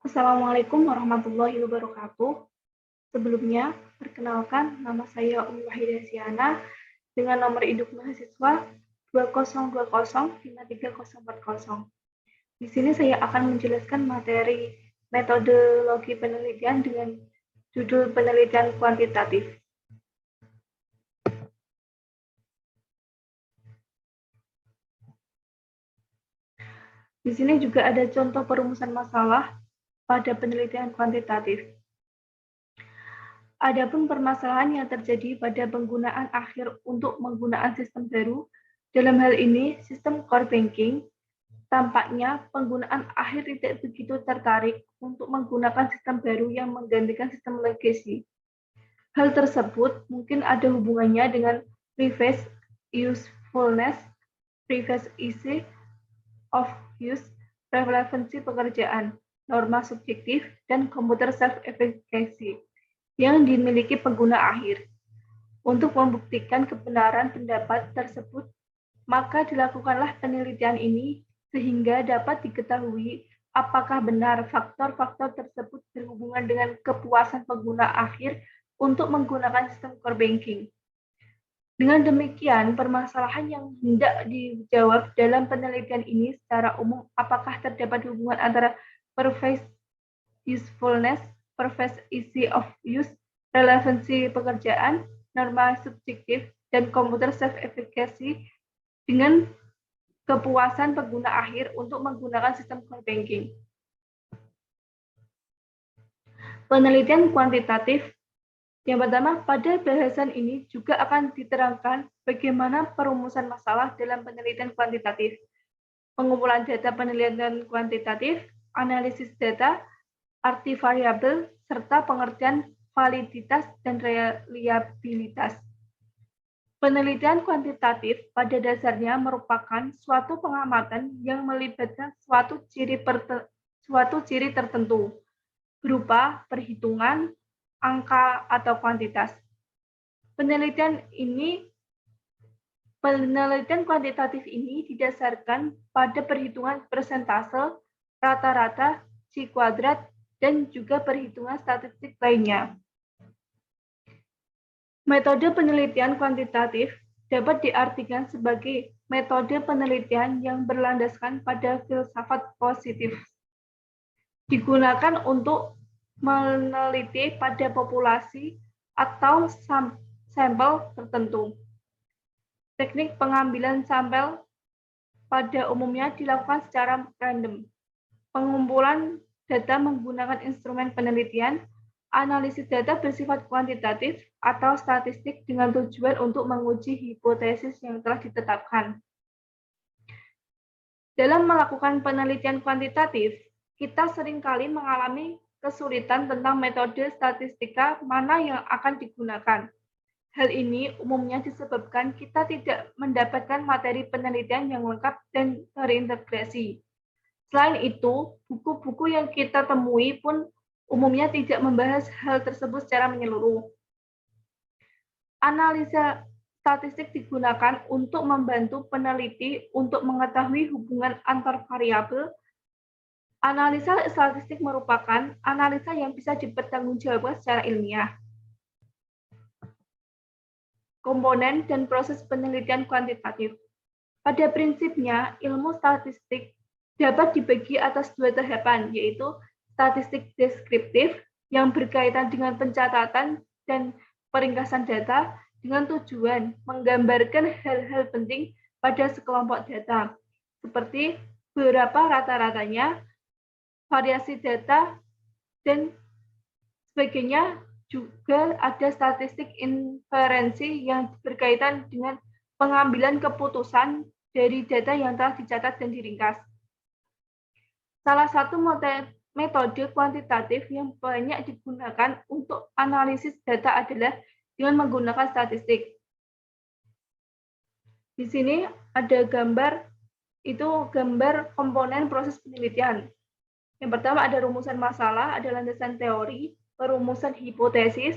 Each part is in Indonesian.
Assalamualaikum warahmatullahi wabarakatuh. Sebelumnya, perkenalkan nama saya Umi Wahidasyana dengan nomor induk mahasiswa 20205340. Di sini saya akan menjelaskan materi metodologi penelitian dengan judul penelitian kuantitatif. Di sini juga ada contoh perumusan masalah pada penelitian kuantitatif. Adapun permasalahan yang terjadi pada penggunaan akhir untuk menggunakan sistem baru, dalam hal ini sistem core banking, tampaknya penggunaan akhir tidak begitu tertarik untuk menggunakan sistem baru yang menggantikan sistem legacy. Hal tersebut mungkin ada hubungannya dengan previous usefulness, previous ease of use, relevansi pekerjaan, norma subjektif, dan computer self-efficacy yang dimiliki pengguna akhir. Untuk membuktikan kebenaran pendapat tersebut, maka dilakukanlah penelitian ini sehingga dapat diketahui apakah benar faktor-faktor tersebut berhubungan dengan kepuasan pengguna akhir untuk menggunakan sistem core banking. Dengan demikian, permasalahan yang hendak dijawab dalam penelitian ini secara umum apakah terdapat hubungan antara pervasive usefulness, pervasive ease of use, relevansi pekerjaan, norma subjektif, dan computer self-efficacy dengan kepuasan pengguna akhir untuk menggunakan sistem core banking. Penelitian kuantitatif. Yang pertama, pada bahasan ini juga akan diterangkan bagaimana perumusan masalah dalam penelitian kuantitatif, pengumpulan data penelitian kuantitatif, analisis data, arti variabel, serta pengertian validitas dan reliabilitas. Penelitian kuantitatif pada dasarnya merupakan suatu pengamatan yang melibatkan suatu ciri tertentu, berupa perhitungan, angka, atau kuantitas. Penelitian kuantitatif ini didasarkan pada perhitungan persentase, rata-rata, C-kuadrat, dan juga perhitungan statistik lainnya. Metode penelitian kuantitatif dapat diartikan sebagai metode penelitian yang berlandaskan pada filsafat positif. Digunakan untuk meneliti pada populasi atau sampel tertentu. Teknik pengambilan sampel pada umumnya dilakukan secara random. Pengumpulan data menggunakan instrumen penelitian, analisis data bersifat kuantitatif atau statistik dengan tujuan untuk menguji hipotesis yang telah ditetapkan. Dalam melakukan penelitian kuantitatif, kita seringkali mengalami kesulitan tentang metode statistika mana yang akan digunakan. Hal ini umumnya disebabkan kita tidak mendapatkan materi penelitian yang lengkap dan terintegrasi. Selain itu, buku-buku yang kita temui pun umumnya tidak membahas hal tersebut secara menyeluruh. Analisa statistik digunakan untuk membantu peneliti untuk mengetahui hubungan antar variabel. Analisa statistik merupakan analisa yang bisa dipertanggungjawabkan secara ilmiah. Komponen dan proses penelitian kuantitatif. Pada prinsipnya, ilmu statistik dapat dibagi atas dua tahapan, yaitu statistik deskriptif yang berkaitan dengan pencatatan dan peringkasan data dengan tujuan menggambarkan hal-hal penting pada sekelompok data, seperti berapa rata-ratanya, variasi data, dan sebagainya. Juga ada statistik inferensi yang berkaitan dengan pengambilan keputusan dari data yang telah dicatat dan diringkas. Salah satu metode kuantitatif yang banyak digunakan untuk analisis data adalah dengan menggunakan statistik. Di sini ada gambar komponen proses penelitian. Yang pertama ada rumusan masalah, ada landasan teori, perumusan hipotesis,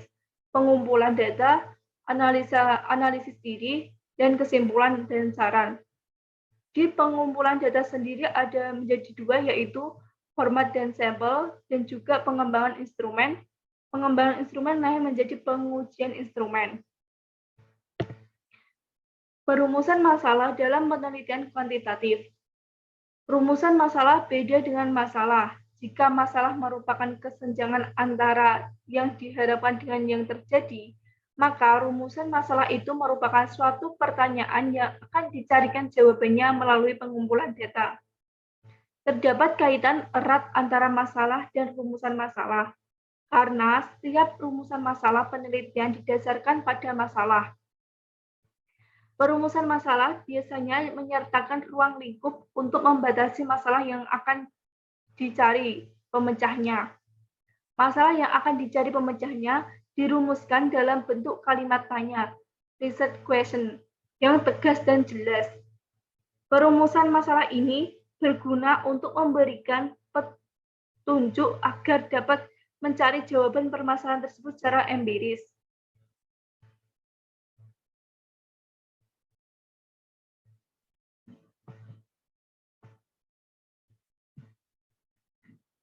pengumpulan data, analisis diri, dan kesimpulan dan saran. Di pengumpulan data sendiri ada menjadi dua, yaitu format dan sampel, dan juga pengembangan instrumen. Pengembangan instrumen naik menjadi pengujian instrumen. Perumusan masalah dalam penelitian kuantitatif. Rumusan masalah beda dengan masalah. Jika masalah merupakan kesenjangan antara yang diharapkan dengan yang terjadi, maka rumusan masalah itu merupakan suatu pertanyaan yang akan dicarikan jawabannya melalui pengumpulan data. Terdapat kaitan erat antara masalah dan rumusan masalah, karena setiap rumusan masalah penelitian didasarkan pada masalah. Perumusan masalah biasanya menyertakan ruang lingkup untuk membatasi masalah yang akan dicari pemecahnya. Masalah yang akan dicari pemecahnya dirumuskan dalam bentuk kalimat tanya, reset question, yang tegas dan jelas. Perumusan masalah ini berguna untuk memberikan petunjuk agar dapat mencari jawaban permasalahan tersebut secara empiris.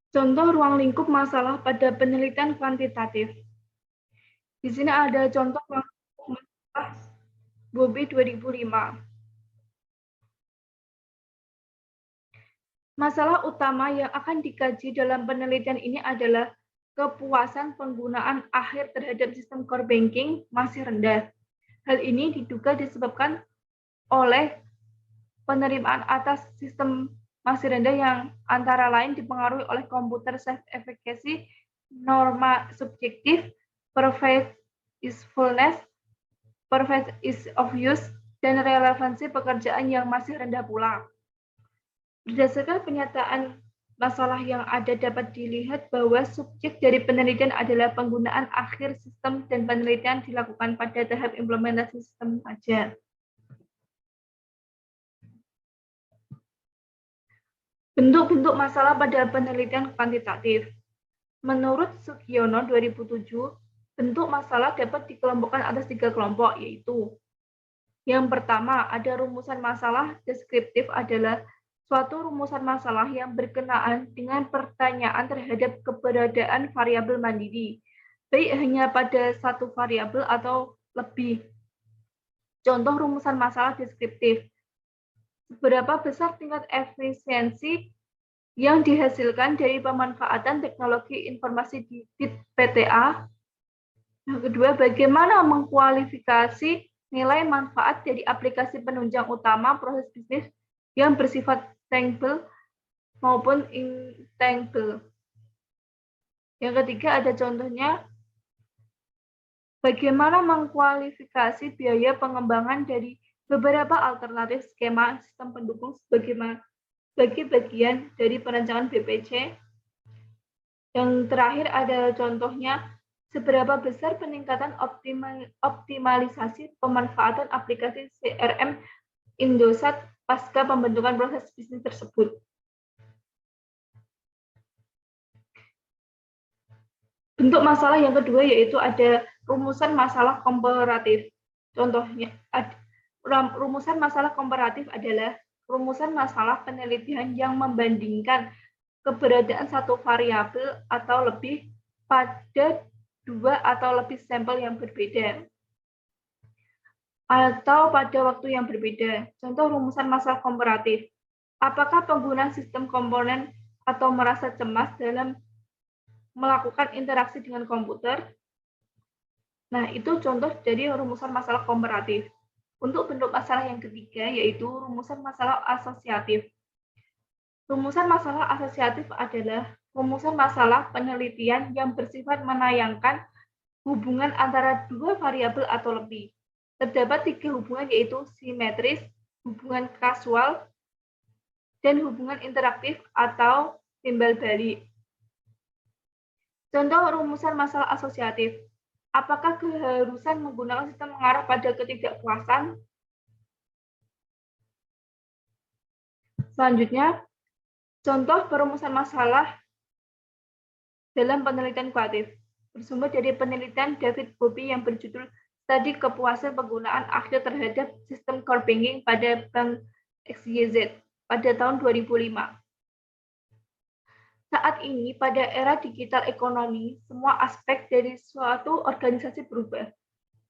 Contoh ruang lingkup masalah pada penelitian kuantitatif. Di sini ada contoh ruang lingkup masalah Bobby 2005. Masalah utama yang akan dikaji dalam penelitian ini adalah kepuasan penggunaan akhir terhadap sistem core banking masih rendah. Hal ini diduga disebabkan oleh penerimaan atas sistem masih rendah yang antara lain dipengaruhi oleh computer self-efficacy, norma subjektif, perfect usefulness, perfect ease of use, dan relevansi pekerjaan yang masih rendah pula. Berdasarkan penyataan masalah yang ada dapat dilihat bahwa subjek dari penelitian adalah penggunaan akhir sistem dan penelitian dilakukan pada tahap implementasi sistem saja. Bentuk-bentuk masalah pada penelitian kuantitatif. Menurut Sugiono 2007, bentuk masalah dapat dikelompokkan atas 3 kelompok, yaitu yang pertama, ada rumusan masalah deskriptif adalah suatu rumusan masalah yang berkenaan dengan pertanyaan terhadap keberadaan variabel mandiri, baik hanya pada satu variabel atau lebih. Contoh rumusan masalah deskriptif. Seberapa besar tingkat efisiensi yang dihasilkan dari pemanfaatan teknologi informasi di bit PTA? Yang kedua, bagaimana mengkualifikasi nilai manfaat dari aplikasi penunjang utama proses bisnis yang bersifat tangible maupun intangible. Yang ketiga ada contohnya, bagaimana mengkualifikasi biaya pengembangan dari beberapa alternatif skema sistem pendukung sebagai bagian dari perancangan BPC. Yang terakhir ada contohnya, seberapa besar peningkatan optimalisasi pemanfaatan aplikasi CRM Indosat pasca pembentukan proses bisnis tersebut. Bentuk masalah yang kedua yaitu ada rumusan masalah komparatif. Contohnya, rumusan masalah komparatif adalah rumusan masalah penelitian yang membandingkan keberadaan satu variabel atau lebih pada 2 atau lebih sampel yang berbeda atau pada waktu yang berbeda. Contoh rumusan masalah komparatif. Apakah pengguna sistem komponen atau merasa cemas dalam melakukan interaksi dengan komputer? Nah, itu contoh dari rumusan masalah komparatif. Untuk bentuk masalah yang ketiga, yaitu rumusan masalah asosiatif. Rumusan masalah asosiatif adalah rumusan masalah penelitian yang bersifat menayangkan hubungan antara 2 variabel atau lebih. Terdapat 3 hubungan yaitu simetris, hubungan kasual, dan hubungan interaktif atau timbal balik. Contoh rumusan masalah asosiatif. Apakah keharusan menggunakan sistem mengarah pada ketidakpuasan? Selanjutnya, contoh perumusan masalah dalam penelitian kualitatif. Bersumber dari penelitian David Bobby yang berjudul Studi Kepuasan Penggunaan Akhir Terhadap Sistem Core Banking pada Bank XYZ pada tahun 2005. Saat ini, pada era digital ekonomi, semua aspek dari suatu organisasi berubah.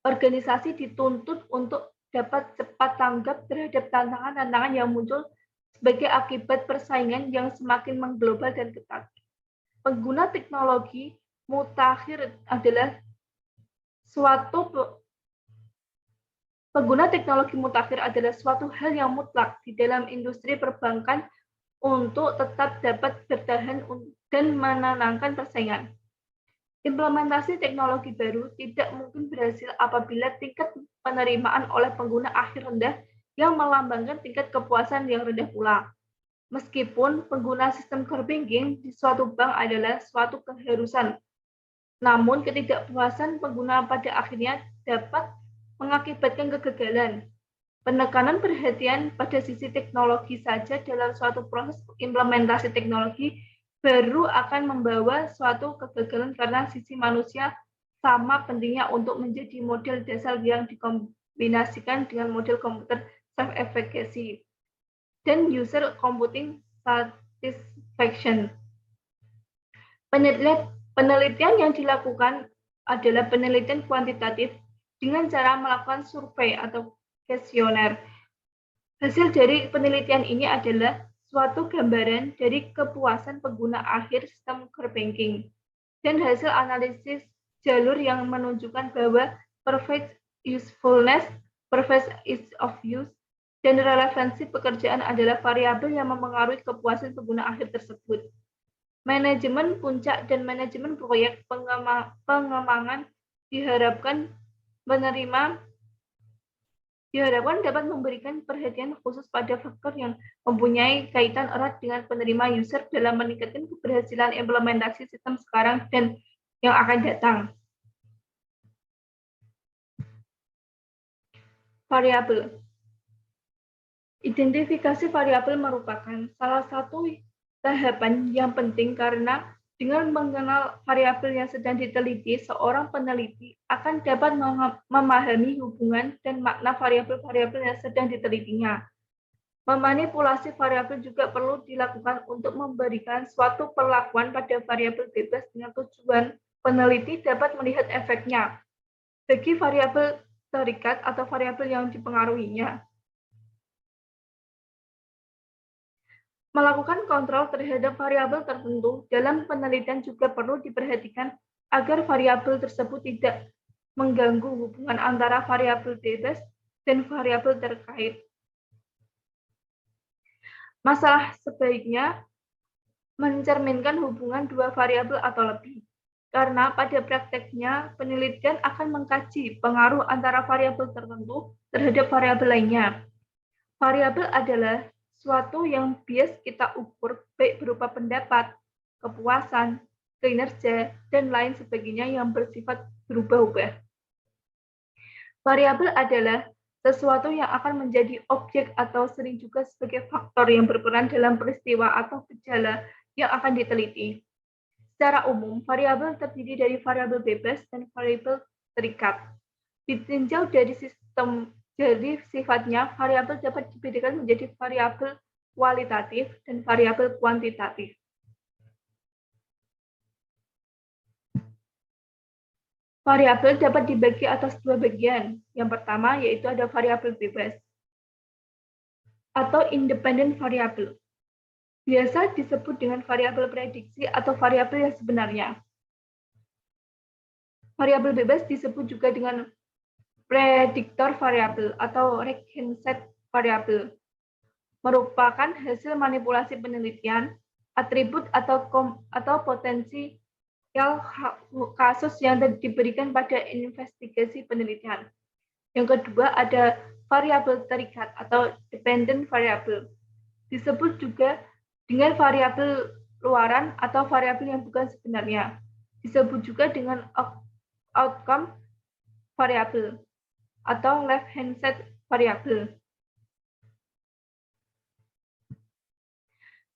Organisasi dituntut untuk dapat cepat tanggap terhadap tantangan-tantangan yang muncul sebagai akibat persaingan yang semakin mengglobal dan ketat. Pengguna teknologi mutakhir adalah suatu Pengguna teknologi mutakhir adalah suatu hal yang mutlak di dalam industri perbankan untuk tetap dapat bertahan dan menenangkan persaingan. Implementasi teknologi baru tidak mungkin berhasil apabila tingkat penerimaan oleh pengguna akhir rendah yang melambangkan tingkat kepuasan yang rendah pula. Meskipun pengguna sistem core banking di suatu bank adalah suatu keharusan, namun ketidakpuasan pengguna pada akhirnya dapat mengakibatkan kegagalan. Penekanan perhatian pada sisi teknologi saja dalam suatu proses implementasi teknologi baru akan membawa suatu kegagalan karena sisi manusia sama pentingnya untuk menjadi model dasar yang dikombinasikan dengan model komputer self-efficacy dan user computing satisfaction. Penelitian yang dilakukan adalah penelitian kuantitatif dengan cara melakukan survei atau kuesioner. Hasil dari penelitian ini adalah suatu gambaran dari kepuasan pengguna akhir sistem core banking dan hasil analisis jalur yang menunjukkan bahwa perfect usefulness, perfect ease of use, dan relevansi pekerjaan adalah variabel yang mempengaruhi kepuasan pengguna akhir tersebut. Manajemen puncak dan manajemen proyek pengembangan diharapkan dapat memberikan perhatian khusus pada faktor yang mempunyai kaitan erat dengan penerima user dalam meningkatkan keberhasilan implementasi sistem sekarang dan yang akan datang. Variabel. Identifikasi variabel merupakan salah satu tahapan yang penting karena dengan mengenal variabel yang sedang diteliti, seorang peneliti akan dapat memahami hubungan dan makna variabel-variabel yang sedang ditelitinya. Memanipulasi variabel juga perlu dilakukan untuk memberikan suatu perlakuan pada variabel bebas dengan tujuan peneliti dapat melihat efeknya bagi variabel terikat atau variabel yang dipengaruhinya. Melakukan kontrol terhadap variabel tertentu dalam penelitian juga perlu diperhatikan agar variabel tersebut tidak mengganggu hubungan antara variabel bebas dan variabel terkait. Masalah sebaiknya mencerminkan hubungan dua variabel atau lebih, karena pada prakteknya penelitian akan mengkaji pengaruh antara variabel tertentu terhadap variabel lainnya. Variabel adalah suatu yang bias kita ukur baik berupa pendapat, kepuasan, kinerja, dan lain sebagainya yang bersifat berubah-ubah. Variabel adalah sesuatu yang akan menjadi objek atau sering juga sebagai faktor yang berperan dalam peristiwa atau gejala yang akan diteliti. Secara umum, variabel terdiri dari variabel bebas dan variabel terikat. Ditinjau dari sistem Jadi sifatnya, variabel dapat dibedakan menjadi variabel kualitatif dan variabel kuantitatif. Variabel dapat dibagi atas dua bagian. Yang pertama yaitu ada variabel bebas atau independent variable. Biasa disebut dengan variabel prediksi atau variabel yang sebenarnya. Variabel bebas disebut juga dengan prediktor variabel atau Rechenset variabel merupakan hasil manipulasi penelitian, atribut atau potensial kasus yang diberikan pada investigasi penelitian. Yang kedua ada variabel terikat atau dependent variable. Disebut juga dengan variabel luaran atau variabel yang bukan sebenarnya. Disebut juga dengan outcome variable atau left-hand set variable.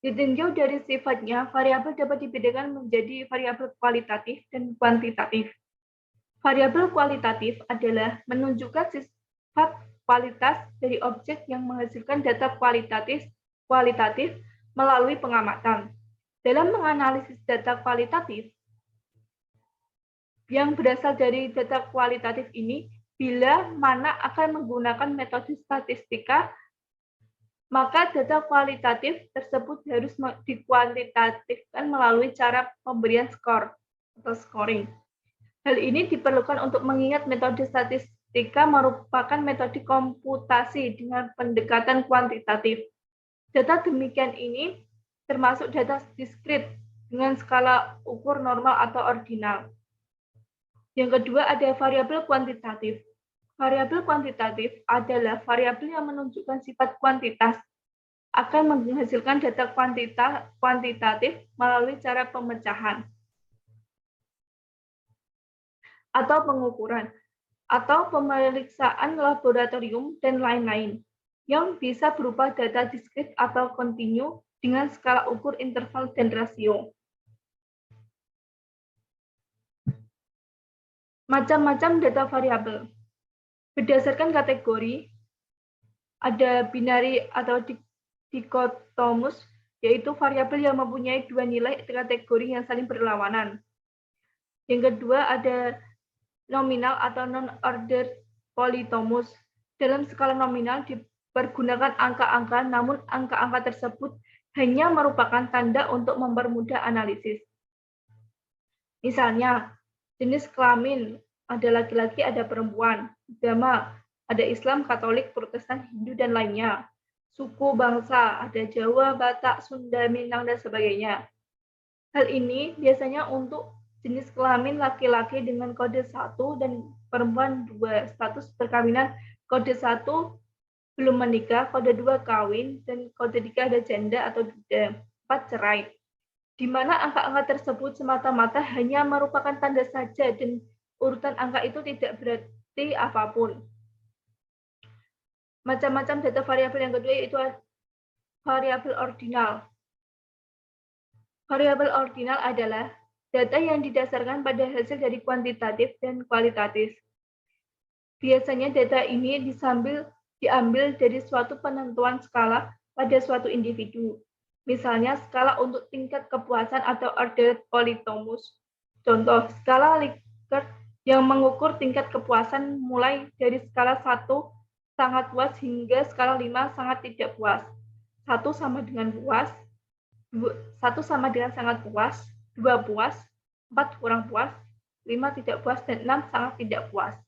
Ditinjau dari sifatnya, variabel dapat dibedakan menjadi variabel kualitatif dan kuantitatif. Variabel kualitatif adalah menunjukkan sifat kualitas dari objek yang menghasilkan data kualitatif melalui pengamatan. Dalam menganalisis data kualitatif, yang berasal dari data kualitatif ini, bila mana akan menggunakan metode statistika, maka data kualitatif tersebut harus dikuantitatifkan melalui cara pemberian skor atau scoring. Hal ini diperlukan untuk mengingat metode statistika merupakan metode komputasi dengan pendekatan kuantitatif. Data demikian ini termasuk data diskrit dengan skala ukur normal atau ordinal. Yang kedua ada variabel kuantitatif. Variabel kuantitatif adalah variabel yang menunjukkan sifat kuantitas akan menghasilkan data kuantitatif melalui cara pemecahan atau pengukuran, atau pemeriksaan laboratorium, dan lain-lain, yang bisa berupa data diskrit atau kontinu dengan skala ukur interval dan rasio. Macam-macam data variabel. Berdasarkan kategori, ada binary atau dikotomus, yaitu variabel yang mempunyai dua nilai kategori yang saling berlawanan. Yang kedua ada nominal atau non-ordered polytomus. Dalam skala nominal dipergunakan angka-angka, namun angka-angka tersebut hanya merupakan tanda untuk mempermudah analisis. Misalnya, jenis kelamin, ada laki-laki, ada perempuan. Agama, ada Islam, Katolik, Protestan, Hindu, dan lainnya. Suku, bangsa, ada Jawa, Batak, Sunda, Minang, dan sebagainya. Hal ini biasanya untuk jenis kelamin laki-laki dengan kode 1 dan perempuan 2, status perkawinan kode 1 belum menikah, kode 2 kawin, dan kode 3 ada janda atau duda, 4 cerai. Di mana angka-angka tersebut semata-mata hanya merupakan tanda saja dan urutan angka itu tidak berarti apapun. Macam-macam data variabel yang kedua yaitu variabel ordinal. Variabel ordinal adalah data yang didasarkan pada hasil dari kuantitatif dan kualitatif. Biasanya data ini diambil dari suatu penentuan skala pada suatu individu. Misalnya skala untuk tingkat kepuasan atau ordered polytomus. Contoh, skala Likert yang mengukur tingkat kepuasan mulai dari skala 1 sangat puas hingga skala 5 sangat tidak puas. 1 sama dengan puas, 1 sama dengan sangat puas, 2 puas, 4 kurang puas, 5 tidak puas, dan 6 sangat tidak puas.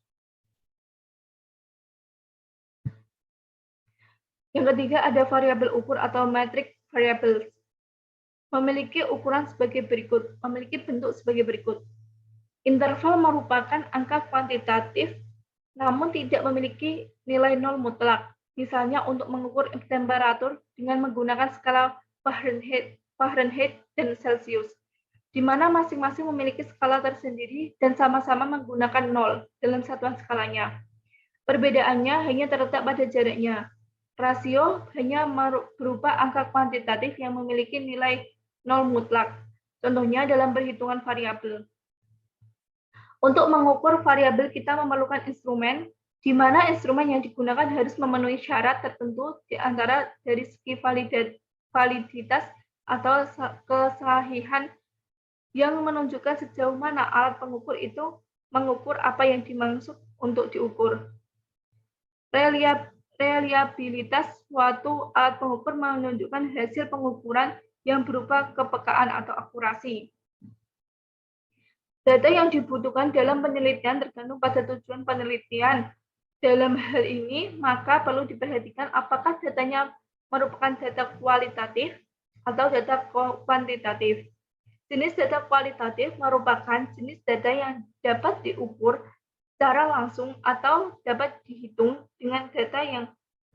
Yang ketiga ada variabel ukur atau metric variables. Memiliki ukuran sebagai berikut, memiliki bentuk sebagai berikut. Interval merupakan angka kuantitatif namun tidak memiliki nilai nol mutlak. Misalnya untuk mengukur temperatur dengan menggunakan skala Fahrenheit dan Celsius, di mana masing-masing memiliki skala tersendiri dan sama-sama menggunakan nol dalam satuan skalanya. Perbedaannya hanya terletak pada jaraknya. Rasio hanya berupa angka kuantitatif yang memiliki nilai nol mutlak. Contohnya dalam perhitungan variabel. Untuk mengukur variabel kita memerlukan instrumen, di mana instrumen yang digunakan harus memenuhi syarat tertentu di antara dari segi validitas atau kesahihan yang menunjukkan sejauh mana alat pengukur itu mengukur apa yang dimaksud untuk diukur. Reliabilitas suatu alat pengukur menunjukkan hasil pengukuran yang berupa kepekaan atau akurasi. Data yang dibutuhkan dalam penelitian tergantung pada tujuan penelitian. Dalam hal ini, maka perlu diperhatikan apakah datanya merupakan data kualitatif atau data kuantitatif. Jenis data kualitatif merupakan jenis data yang dapat diukur secara langsung atau dapat dihitung dengan data yang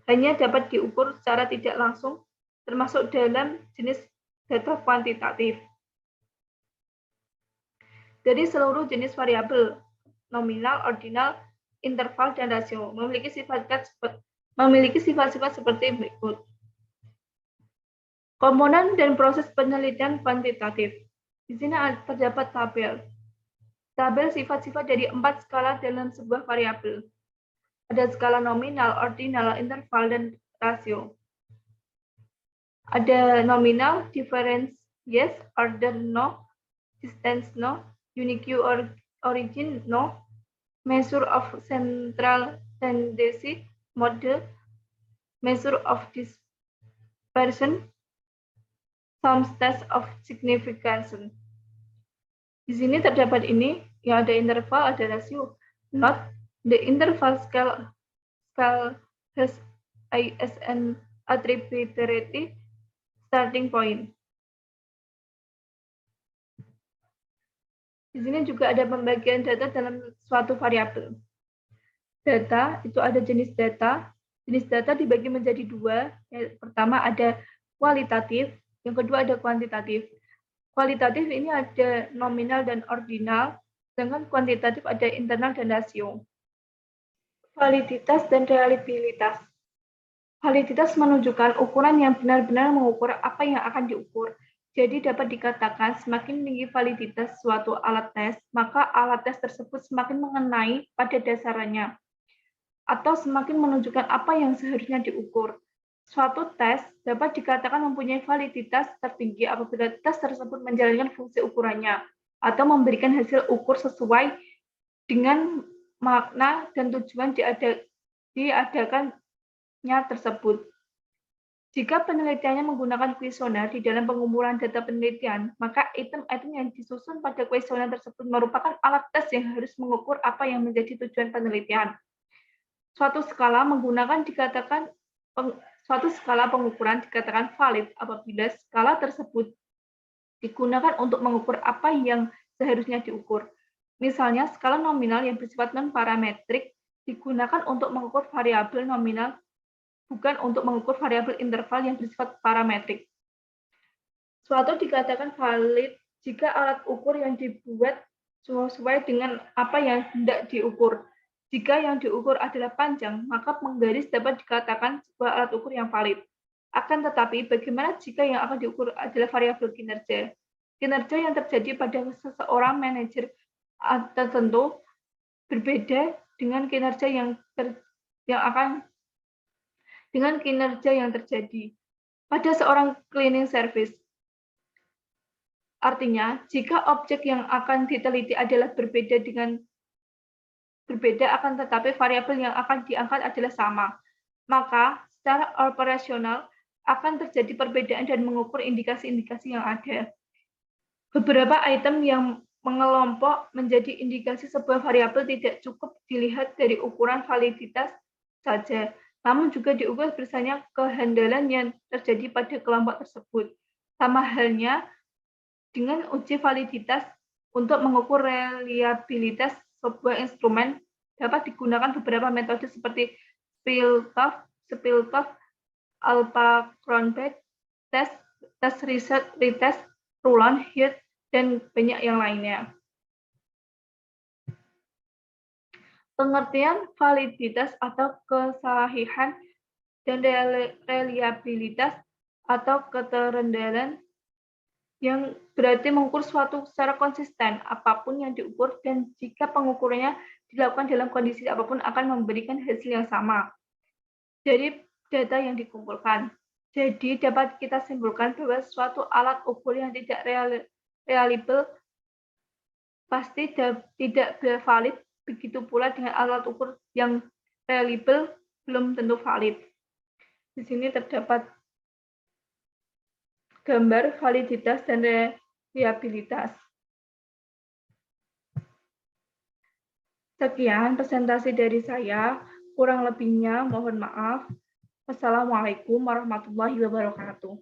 hanya dapat diukur secara tidak langsung, termasuk dalam jenis data kuantitatif. Dari seluruh jenis variabel, nominal, ordinal, interval, dan rasio, memiliki sifat-sifat seperti berikut. Komponen dan proses penelitian kuantitatif. Di sini terdapat tabel. Tabel sifat-sifat dari 4 skala dalam sebuah variabel. Ada skala nominal, ordinal, interval, dan rasio. Ada nominal, difference yes, order no, distance no, unique or origin no, measure of central tendency model, measure of dispersion, some test of significance. Di sini terdapat ini yang ada interval, ada rasio. Not the interval scale has ISN arbitrary starting point. Di sini juga ada pembagian data dalam suatu variabel. Data itu ada jenis data. Jenis data dibagi menjadi dua. Yang pertama ada kualitatif, yang kedua ada kuantitatif. Kualitatif ini ada nominal dan ordinal, sedangkan kuantitatif ada internal dan rasio. Validitas dan reliabilitas. Validitas menunjukkan ukuran yang benar-benar mengukur apa yang akan diukur. Jadi dapat dikatakan semakin tinggi validitas suatu alat tes, maka alat tes tersebut semakin mengenai pada dasarnya, atau semakin menunjukkan apa yang seharusnya diukur. Suatu tes dapat dikatakan mempunyai validitas tertinggi apabila tes tersebut menjalankan fungsi ukurannya, atau memberikan hasil ukur sesuai dengan makna dan tujuan diadakannya tersebut. Jika penelitiannya menggunakan kuesioner di dalam pengumpulan data penelitian, maka item-item yang disusun pada kuesioner tersebut merupakan alat tes yang harus mengukur apa yang menjadi tujuan penelitian. Suatu skala pengukuran dikatakan valid apabila skala tersebut digunakan untuk mengukur apa yang seharusnya diukur. Misalnya, skala nominal yang bersifat non-parametrik digunakan untuk mengukur variabel nominal, bukan untuk mengukur variabel interval yang bersifat parametrik. Suatu dikatakan valid jika alat ukur yang dibuat sesuai dengan apa yang hendak diukur. Jika yang diukur adalah panjang, maka penggaris dapat dikatakan sebuah alat ukur yang valid. Akan tetapi, bagaimana jika yang akan diukur adalah variabel kinerja? Kinerja yang terjadi pada seseorang manajer tertentu berbeda dengan kinerja yang terjadi pada seorang cleaning service. Artinya, jika objek yang akan diteliti adalah berbeda akan tetapi variabel yang akan diangkat adalah sama, maka secara operasional akan terjadi perbedaan dan mengukur indikasi-indikasi yang ada. Beberapa item yang mengelompok menjadi indikasi sebuah variabel tidak cukup dilihat dari ukuran validitas saja, namun juga diukur berdasarkan kehandalan yang terjadi pada kelompok tersebut. Sama halnya dengan uji validitas untuk mengukur reliabilitas sebuah instrumen dapat digunakan beberapa metode seperti Spilkov, Alpha-Kronberg test, test research, retest, Rulon, Heath, dan banyak yang lainnya. Pengertian validitas atau kesahihan dan reliabilitas atau keterandalan yang berarti mengukur suatu secara konsisten apapun yang diukur dan jika pengukurannya dilakukan dalam kondisi apapun akan memberikan hasil yang sama dari data yang dikumpulkan. Jadi dapat kita simpulkan bahwa suatu alat ukur yang tidak reliable pasti tidak valid, begitu pula dengan alat ukur yang reliable belum tentu valid. Di sini terdapat gambar validitas dan reliabilitas. Sekian presentasi dari saya, kurang lebihnya mohon maaf. Wassalamualaikum warahmatullahi wabarakatuh.